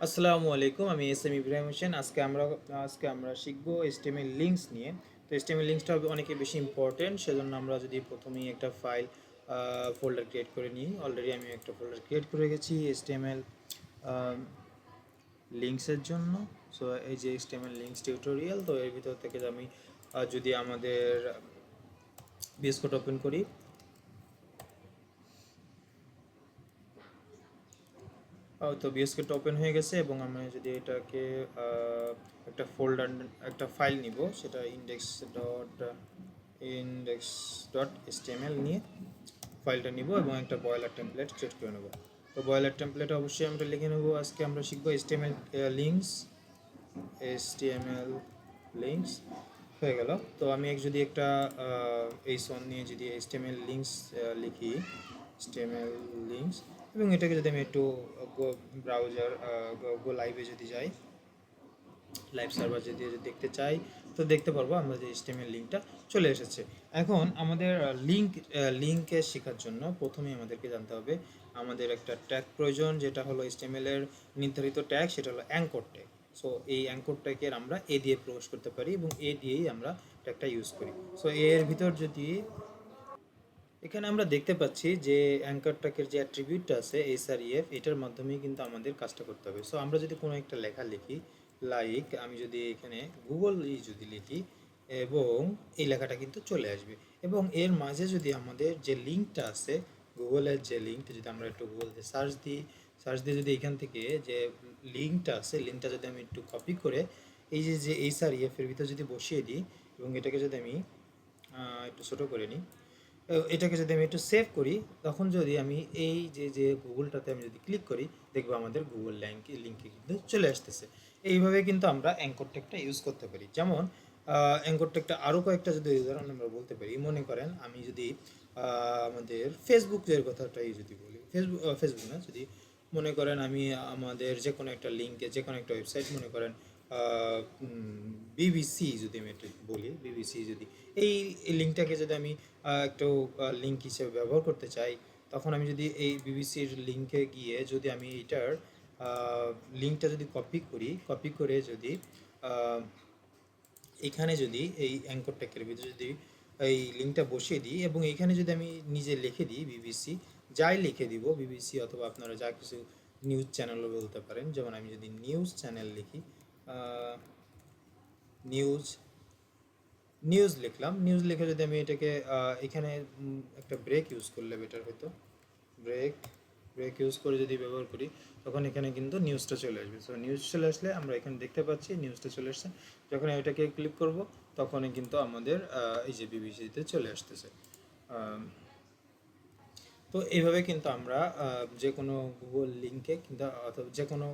আসসালামু আলাইকুম, আমি এস এম ইব্রাহিম হোসেন। আজকে আমরা শিখব HTML লিঙ্কস নিয়ে। তো HTML লিঙ্কসটা অনেক বেশি ইম্পর্টেন্ট, সেজন্য আমরা যদি প্রথমেই একটা ফাইল ফোল্ডার ক্রিয়েট করে নিই। অলরেডি আমি একটা ফোল্ডার ক্রিয়েট করে গেছি HTML লিঙ্কসের জন্য। সো এই যে HTML লিঙ্কস টিউটোরিয়াল, তো এর ভিতর থেকে আমি যদি আমাদের VS কোড ওপেন করি, তো VS কোড ওপেন হয়ে গেছে এবং আমি যদি এটাকে একটা ফোল্ডার, একটা ফাইল নিব, সেটা index.html নিয়ে ফাইলটা নিব এবং একটা বয়লার টেমপ্লেট ক্রিয়েট করে নেব। তো বয়লার টেমপ্লেট অবশ্যই আমরা লিখে নেব। আজকে আমরা শিখব HTML লিঙ্কস হয়ে গেল। তো আমি যদি একটা এইচ1 নিয়ে যদি HTML লিঙ্কস লিখি, HTML লিঙ্কস, এবং এটাকে যদি আমি একটু ব্রাউজার গো লাইভে যদি যাই, লাইভ সার্ভার যদি দেখতে চাই, তো দেখতে পারবো আমরা যে HTML লিঙ্কটা চলে এসেছে। এখন আমাদের লিঙ্কে শেখার জন্য প্রথমেই আমাদেরকে জানতে হবে আমাদের একটা ট্যাগ প্রয়োজন, যেটা হলো HTML এর নির্ধারিত ট্যাগ, সেটা হলো অ্যাঙ্কর ট্যাগ। সো এই অ্যাঙ্কর ট্যাগের আমরা এ দিয়ে প্রবেশ করতে পারি এবং এ দিয়েই আমরা ট্যাগটা ইউজ করি। সো এর ভিতর যদি এখানে আমরা দেখতে পাচ্ছি যে অ্যাঙ্কর ট্যাগের যে অ্যাট্রিবিউটটা আছে SREF, এটার মাধ্যমেই কিন্তু আমাদের কাজটা করতে হবে। সো আমরা যদি কোনো একটা লেখা লিখি, লাইক আমি যদি এখানে গুগল যদি লিখি, এবং এই লেখাটা কিন্তু চলে আসবে। এবং এর মাঝে যদি আমাদের যে লিঙ্কটা আছে, গুগলের যে লিঙ্কটা যদি আমরা একটু গুগলতে সার্চ দিয়ে যদি এখান থেকে যে লিঙ্কটা আছে, লিঙ্কটা যদি আমি একটু কপি করে এই যে SREF এর ভিতর যদি বসিয়ে দিই, এবং এটাকে যদি আমি একটু ছোটো করে নিই, এটাকে যদি আমি একটু সেভ করি, তখন যদি আমি এই যে গুগলটাতে আমি যদি ক্লিক করি, দেখবো আমাদের গুগল লিঙ্কে কিন্তু চলে আসতেছে। এইভাবে কিন্তু আমরা অ্যাঙ্কর ট্যাগটা ইউজ করতে পারি। যেমন অ্যাঙ্কর ট্যাগটা আরও কয়েকটা যদি উদাহরণ আমরা বলতে পারি, মনে করেন আমি যদি আমাদের ফেসবুকের কথাটাই যদি বলি, ফেসবুক না, যদি মনে করেন আমি আমাদের যে কোনো একটা লিঙ্কে, যে কোনো একটা ওয়েবসাইট, মনে করেন বিবিসি যদি আমি একটু বলি, বিবিসি যদি এই লিঙ্কটাকে যদি আমি একটু লিঙ্ক হিসেবে ব্যবহার করতে চাই, তখন আমি যদি এই বিবিসির লিঙ্কে গিয়ে যদি আমি এটার লিঙ্কটা যদি কপি করে যদি এখানে যদি এই অ্যাঙ্কর ট্যাগের ভিতরে যদি এই লিঙ্কটা বসিয়ে দিই, এবং এখানে যদি আমি নিজে লিখে দিই বিবিসি, যাই লিখে দিব বিবিসি, অথবা আপনারা যা কিছু নিউজ চ্যানেলও বলতে পারেন। যেমন আমি যদি নিউজ চ্যানেল লিখি, নিউজ নিউজ লিখলাম, নিউজ লিখে যদি আমি এটাকে এখানে একটা ব্রেক ইউজ করলে বেটার হতো। ব্রেক ব্রেক ইউজ করে যদি ব্যবহার করি, তখন এখানে কিন্তু নিউজটা চলে আসবে। সো নিউজ চলে আসলে আমরা এখানে দেখতে পাচ্ছি নিউজটা চলে আসছে। যখন এটাকে ক্লিক করব, তখনই কিন্তু আমাদের এই যে বিবিসিতে চলে আসতেছে। তো এইভাবে কিন্তু আমরা যে কোনো গুগল লিঙ্কে কিংবা অথবা যে কোনো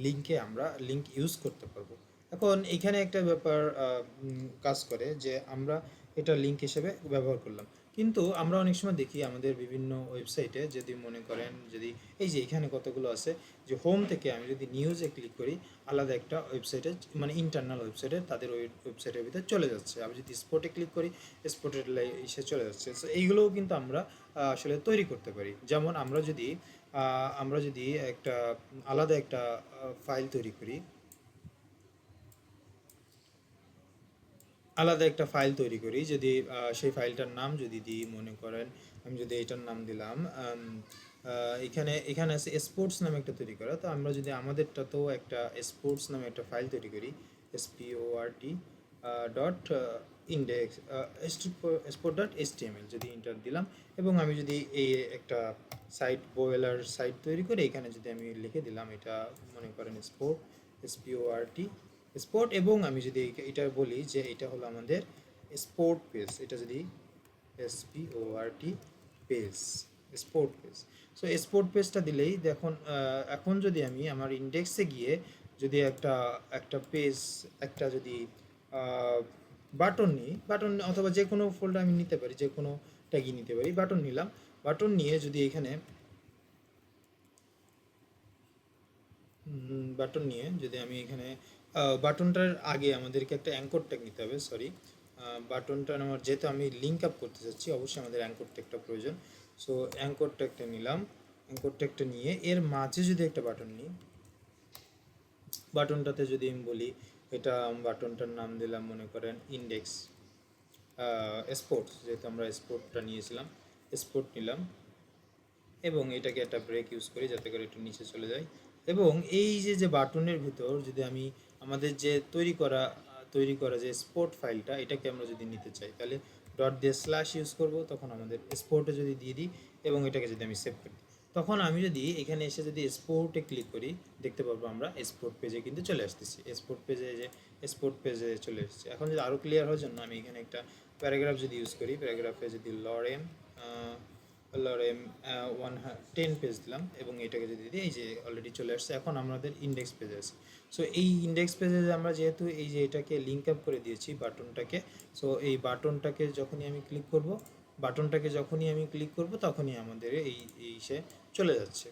লিঙ্কে আমরা লিঙ্ক ইউজ করতে পারবো। এখন এখানে একটা ব্যাপার কাজ করে যে আমরা এটা লিঙ্ক হিসেবে ব্যবহার করলাম, কিন্তু আমরা অনেক সময় দেখি আমাদের বিভিন্ন ওয়েবসাইটে, যদি মনে করেন যদি এই যে এখানে কতগুলো আছে, যে হোম থেকে আমি যদি নিউজে ক্লিক করি, আলাদা একটা ওয়েবসাইটে, মানে ইন্টারনাল ওয়েবসাইটে, তাদের ওই ওয়েবসাইটের ভিতরে চলে যাচ্ছে। আমি যদি স্পটে ক্লিক করি, স্পটের এসে চলে যাচ্ছে। সো এইগুলোও কিন্তু আমরা আসলে তৈরি করতে পারি। যেমন আমরা যদি একটা আলাদা একটা ফাইল তৈরি করি, যদি সেই ফাইলটার নাম যদি দিই, মনে করেন আমি যদি এটার নাম দিলাম, এখানে আছে স্পোর্টস নামে একটা তৈরি করা। তো আমরা যদি আমাদেরটাতেও একটা স্পোর্টস নামে একটা ফাইল তৈরি করি, SPORT ডট ইন্ডেক্স sport.html যদি ইন্টার দিলাম, এবং আমি যদি এই একটা সাইট তৈরি করে এখানে যদি আমি লিখে দিলাম, এটা মনে করেন SPORT স্পোর্ট, এবং আমি যদি এটা বলি যে এটা হলো আমাদের স্পোর্ট পেজ, এটা যদি SPORT page, sport page. So sport পেজটা দিলেই দেখুন, এখন যদি আমি আমার ইন্ডেক্সে গিয়ে যদি একটা পেজ, একটা যদি বাটন নিই, বাটন অথবা যে কোনো ফোল্ডার আমি নিতে পারি, যে কোনো ট্যাগই নিতে পারি, বাটন নিলাম, বাটন নিয়ে যদি এখানে বাটন নিয়ে যদি আমি এখানে বাটনটার আগে আমাদেরকে একটা অ্যাঙ্কর ট্যাগ নিতে হবে, সরি, বাটনটা আমার যেহেতু আমি লিঙ্ক আপ করতে চাচ্ছি, অবশ্যই আমাদের অ্যাঙ্কর ট্যাগটা প্রয়োজন। সো অ্যাঙ্কর ট্যাগটা নিলাম, অ্যাঙ্কর ট্যাগটা নিয়ে এর মাঝে যদি একটা বাটন নিই, বাটনটাতে যদি আমি বলি, এটা বাটনটার নাম দিলাম মনে করেন ইন্ডেক্স স্পোর্টস, যেহেতু আমরা স্পোর্টটা নিয়েছিলাম, স্পোর্ট নিলাম এবং এটাকে একটা ব্রেক ইউজ করি যাতে করে একটু নিচে চলে যায়। এবং এই যে বাটনের ভিতর যদি আমি আমাদের যে তৈরি করা যে স্পোর্ট ফাইলটা, এটাকে আমরা যদি নিতে চাই তাহলে ডট দিয়ে স্ল্যাশ ইউজ করব, তখন আমাদের স্পোর্টে যদি দিয়ে দিই এবং এটাকে যদি আমি সেভ করি, তখন আমি যদি এখানে এসে যদি স্পোর্টে ক্লিক করি দেখতে পারবো আমরা স্পোর্ট পেজে কিন্তু চলে আসতেছি। স্পোর্ট পেজে যে স্পোর্ট পেজে চলে এসেছে। এখন যদি আরও ক্লিয়ার হওয়ার জন্য আমি এখানে একটা প্যারাগ্রাফ যদি ইউজ করি, প্যারাগ্রাফে যদি লরেম 10 পেজ দিলাম এবং এটাকে যদি দিই, এই যে অলরেডি চলে আসছে। এখন আমাদের ইন্ডেক্স পেজে আছে। সো এই ইন্ডেক্স পেজে আমরা যেহেতু এই যে এটাকে লিঙ্ক আপ করে দিয়েছি বাটনটাকে, সো এই বাটনটাকে যখনই আমি ক্লিক করব তখনই আমাদের এই সে চলে যাচ্ছে।